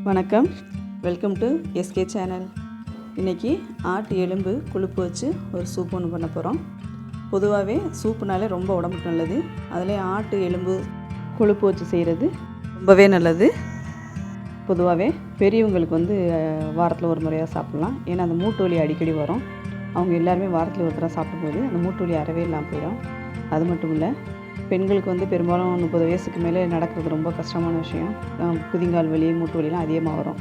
வணக்கம், welcome to SK channel. இன்றைக்கி ஆட்டு எலும்பு கொழுப்பு வச்சு ஒரு சூப் ஒன்று பண்ண போகிறோம். பொதுவாகவே சூப்புனாலே ரொம்ப உடம்புக்கு நல்லது. அதிலே ஆட்டு எலும்பு கொழுப்பு வச்சு செய்கிறது ரொம்பவே நல்லது. பொதுவாகவே பெரியவங்களுக்கு வாரத்தில் ஒரு முறையாக சாப்பிட்லாம். ஏன்னா அந்த மூட்டு வலி அடிக்கடி வரும். அவங்க எல்லாருமே வாரத்தில் ஒரு தடவை சாப்பிடும்போது அந்த மூட்டு வலி அறவே இல்லாமல் போயிடும். அது மட்டும் இல்லை, பெண்களுக்கு பெரும்பாலும் 30 வயசுக்கு மேலே நடக்கிறது ரொம்ப கஷ்டமான விஷயம். குதிங்கால் வலி, மூட்டு வலிலாம் அதிகமாக வரும்.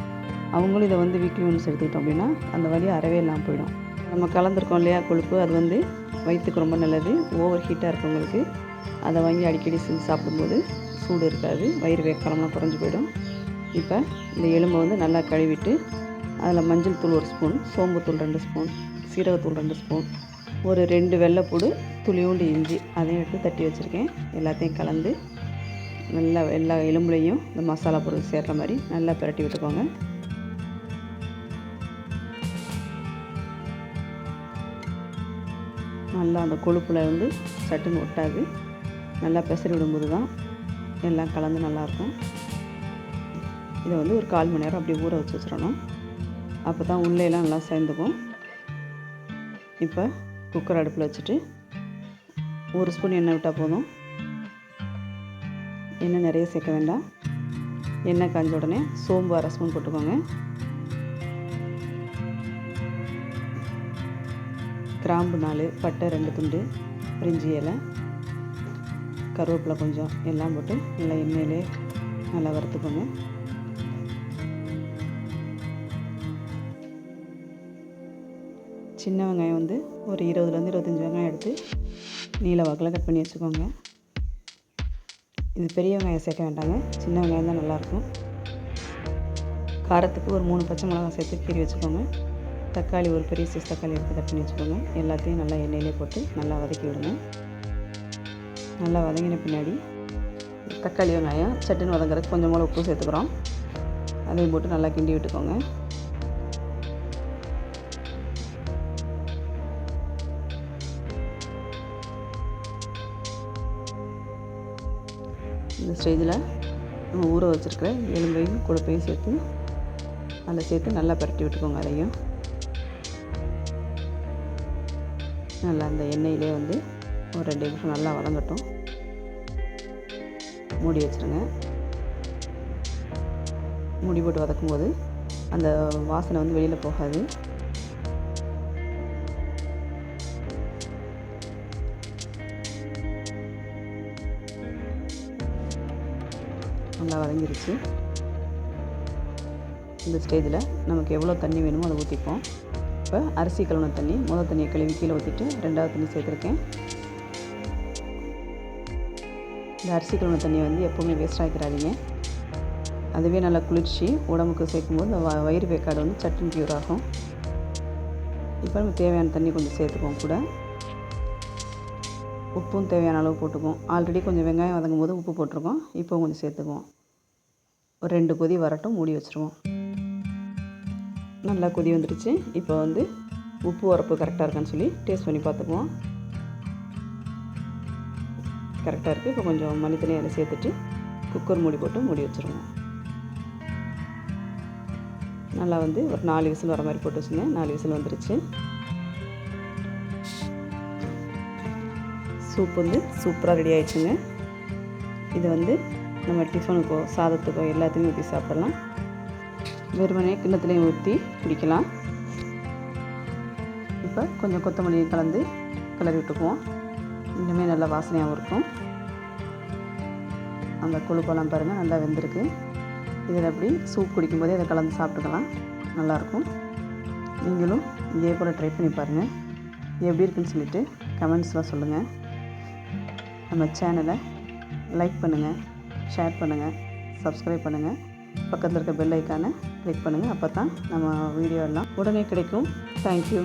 அவங்களும் இதை வீக்லி ஒன்ஸ் எடுத்துக்கிட்டோம் அப்படின்னா அந்த வலி அறவே இல்லாமல் போயிடும். நம்ம கலந்துருக்கோம் இல்லையா கொழுப்பு, அது வயிற்றுக்கு ரொம்ப நல்லது. ஓவர் ஹீட்டாக இருக்கவங்களுக்கு அதை வாங்கி அடிக்கடி செஞ்சு சாப்பிடும்போது சூடு இருக்காது, வயிறு வேக்காலம்லாம் குறைஞ்சி போயிடும். இப்போ இந்த எலும்பை நல்லா கழுவிட்டு அதில் மஞ்சள் தூள் 1 ஸ்பூன், சோம்புத்தூள் 2 ஸ்பூன், சீரகத்தூள் 2 ஸ்பூன், ஒரு 2 வெள்ளைப்பூடு, துளியோண்டு இஞ்சி அதையும் எடுத்து தட்டி வச்சுருக்கேன். எல்லாத்தையும் கலந்து நல்லா எல்லா எலும்புலையும் இந்த மசாலா பொருள் சேர்கிற மாதிரி நல்லா பிரட்டி விட்டுக்கோங்க. நல்லா அந்த கொழுப்பில் சட்டுன்னு ஒட்டாது. நல்லா பெசரி விடும்போது தான் எல்லாம் கலந்து நல்லாயிருக்கும். இதை ஒரு 1/4 மணி நேரம் அப்படியே ஊற வச்சு வச்சிடணும். அப்போ தான் உள்ளேலாம் நல்லா சேர்ந்துக்கும். இப்போ குக்கர் அடுப்பில் வச்சுட்டு 1 ஸ்பூன் எண்ணெய் விட்டால் போதும். எண்ணெய் நிறைய சேர்க்க வேண்டாம். எண்ணெய் காஞ்ச உடனே சோம்பு 1/2 ஸ்பூன் போட்டுக்கோங்க. கிராம்பு 4, பட்டை 2 துண்டு, பிரிஞ்சி இலை, கருவேப்பிலை கொஞ்சம் எல்லாம் போட்டு நல்லா எண்ணெயிலே நல்லா வறுத்துக்கோங்க. சின்ன வெங்காயம் ஒரு 20 to 25 வெங்காயம் எடுத்து நீல வாக்கில் கட் பண்ணி வச்சுக்கோங்க. இது பெரிய வெங்காயம் சேர்க்க வேண்டாங்க, சின்ன வெங்காயம் தான் நல்லாயிருக்கும். காரத்துக்கு ஒரு 3 பச்சை மிளகாய் சேர்த்து கீறி வச்சுக்கோங்க. தக்காளி ஒரு பெரிய சைஸ் தக்காளி எடுத்து கட் பண்ணி வச்சுக்கோங்க. எல்லாத்தையும் நல்லா எண்ணெயிலே போட்டு நல்லா வதக்கி விடுங்க. நல்லா வதங்கின பின்னாடி தக்காளி வெங்காயம் சட்டுன்னு வதங்குறதுக்கு கொஞ்சம் போல் உப்பு சேர்த்துக்கிறோம். அதையும் போட்டு நல்லா கிண்டி விட்டுக்கோங்க. இந்த ஸ்டேஜில் நம்ம ஊற வச்சுருக்கிற எலும்பையும் கொழுப்பையும் சேர்த்து அதில் சேர்த்து நல்லா பரட்டி விட்டுக்கோங்க. அதையும் நல்லா அந்த எண்ணெயிலே ஒரு 2 நிமிஷம் நல்லா வதங்கட்டும். மூடி வச்சுருங்க. மூடி போட்டு வதக்கும்போது அந்த வாசனை வெளியில் போகாது. நல்லா வதங்கிருச்சு. இந்த ஸ்டேஜில் நமக்கு எவ்வளோ தண்ணி வேணுமோ அதை ஊற்றிப்போம். இப்போ அரிசி கழுவின தண்ணி, முதல் தண்ணியை கழுவி கீழே ஊற்றிட்டு 2வது தண்ணி சேர்த்துருக்கேன். இந்த அரிசி கழுவின தண்ணியை எப்போவுமே வேஸ்ட் ஆகிக்கிறாதீங்க. அதுவே நல்லா குளிர்ச்சி, உடம்புக்கு சேர்க்கும்போது இந்த வயிறு வேக்காடு சட்டுன்னு க்யூர் ஆகும். இப்போ நம்ம தேவையான தண்ணி கொஞ்சம் சேர்த்துக்குவோம். கூட உப்பும் தேவையான அளவு போட்டுக்குவோம். ஆல்ரெடி கொஞ்சம் வெங்காயம் வதங்கும் போது உப்பு போட்டிருக்கோம். இப்போ கொஞ்சம் சேர்த்துக்குவோம். ஒரு 2 கொதி வரட்டும், மூடி வச்சுருவோம். நல்லா கொதி வந்துடுச்சு. இப்போ உப்பு உரப்பு கரெக்டாக இருக்கான்னு சொல்லி டேஸ்ட் பண்ணி பார்த்துக்குவோம். கரெக்டாக இருக்குது. இப்போ கொஞ்சம் மல்லித்தலையும் அதில் சேர்த்துட்டு குக்கர் மூடி போட்டு மூடி வச்சுருவோம். நல்லா ஒரு 4 விசில் வர மாதிரி போட்டு வச்சுருந்தேன். 4 விசில் வந்துடுச்சு. சூப் சூப்பராக ரெடி ஆகிடுச்சுங்க. இது நம்ம டிஃபனுக்கோ சாதத்துக்கோ எல்லாத்தையுமே ஊற்றி சாப்பிடலாம். வெறுமனே கிண்ணத்துலேயும் ஊற்றி குடிக்கலாம். இப்போ கொஞ்சம் கொத்தமல்லியும் கலந்து கிளறி விட்டுக்குவோம். இன்னுமே நல்லா வாசனையாகவும் இருக்கும். அந்த கொழுப்பெல்லாம் பாருங்கள் நல்லா வெந்திருக்கு. இதில் எப்படி சூப் குடிக்கும்போதே அதை கலந்து சாப்பிட்டுக்கலாம், நல்லாயிருக்கும். நீங்களும் இதே போல் ட்ரை பண்ணி பாருங்கள். எப்படி இருக்குன்னு சொல்லிவிட்டு கமெண்ட்ஸில் சொல்லுங்கள். நம்ம சேனலை லைக் பண்ணுங்கள், ஷேர் பண்ணுங்கள், சப்ஸ்கிரைப் பண்ணுங்கள். பக்கத்தில் இருக்க பெல் ஐக்கானை கிளிக் பண்ணுங்கள். அப்போ தான் நம்ம வீடியோ எல்லாம் உடனே கிடைக்கும். தேங்க்யூ.